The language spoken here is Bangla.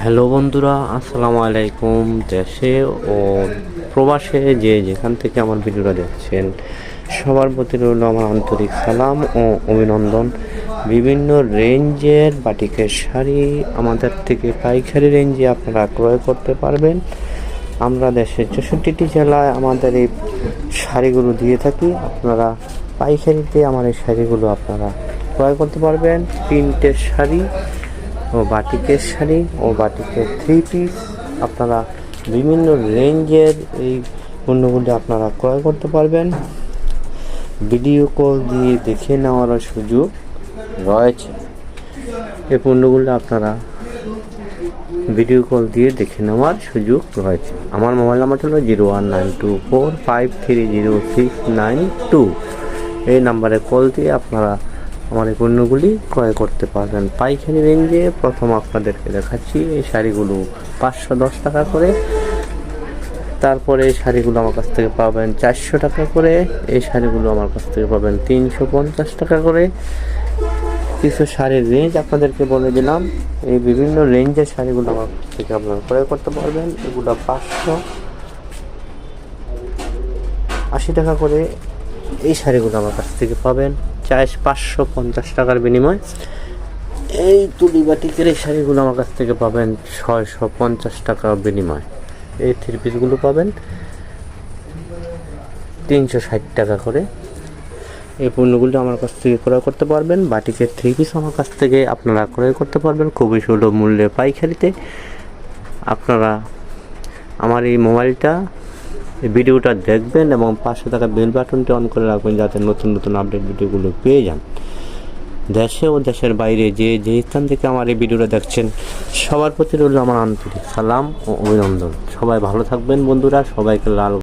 হ্যালো বন্ধুরা, আসসালামু আলাইকুম। দেশে ও প্রবাসে যে যেখান থেকে আমার ভিডিওটা দেখছেন সবার প্রতি রইল আমার আন্তরিক সালাম ও অভিনন্দন। বিভিন্ন রেঞ্জের বাটিকের শাড়ি আমাদের থেকে পাইকারি রেঞ্জে আপনারা ক্রয় করতে পারবেন। আমরা দেশের 64টি জেলায় আমাদের এই শাড়িগুলো দিয়ে থাকি। আপনারা পাইকারিতে আমার এই শাড়িগুলো আপনারা ক্রয় করতে পারবেন। প্রিন্টের শাড়ি ও বাটিকের শাড়ি ও বাটিকের 3 পিস আপনারা বিভিন্ন রেঞ্জের এই পণ্যগুলি আপনারা ক্রয় করতে পারবেন। ভিডিও কল দিয়ে দেখে নেওয়ার সুযোগ রয়েছে। এই পণ্যগুলো আপনারা ভিডিও কল দিয়ে দেখে নেওয়ার সুযোগ রয়েছে। আমার মোবাইল নাম্বারটা হলো 019245306992। এই নাম্বারে কল দিয়ে আপনারা আমার এই পণ্যগুলি ক্রয় করতে পারবেন পাইকারি রেঞ্জে। প্রথম আপনাদেরকে দেখাচ্ছি এই শাড়িগুলো 510 টাকা করে। তারপরে এই শাড়িগুলো আমার কাছ থেকে পাবেন 400 টাকা করে। এই শাড়িগুলো আমার কাছ থেকে পাবেন 350 টাকা করে। কিছু শাড়ির রেঞ্জ আপনাদেরকে বলে দিলাম। এই বিভিন্ন রেঞ্জের শাড়িগুলো আমার কাছ থেকে আপনারা ক্রয় করতে পারবেন। এগুলো 580 টাকা করে। এই শাড়িগুলো আমার কাছ থেকে পাবেন 550 টাকার বিনিময়। এই তুলি বাটিকের এই শাড়িগুলো আমার কাছ থেকে পাবেন 650 টাকার বিনিময়। এই 3 পিসগুলো পাবেন 360 টাকা করে। এই পণ্যগুলো আমার কাছ থেকে ক্রয় করতে পারবেন। বাটিকের 3 পিস আমার কাছ থেকে আপনারা ক্রয় করতে পারবেন খুবই সুলভ মূল্যে পাইকারিতে। আপনারা আমার এই মোবাইলটা এই ভিডিওটা দেখবেন এবং পাশে থাকা বেল বাটনটি অন করে রাখবেন যাতে নতুন নতুন আপডেট ভিডিওগুলো পেয়ে যান। দেশে ও দেশের বাইরে যে স্থান থেকে আমার এই ভিডিওটা দেখছেন সবার প্রতি রইল আমার আন্তরিক সালাম ও অভিনন্দন। সবাই ভালো থাকবেন বন্ধুরা। সবাইকে লাল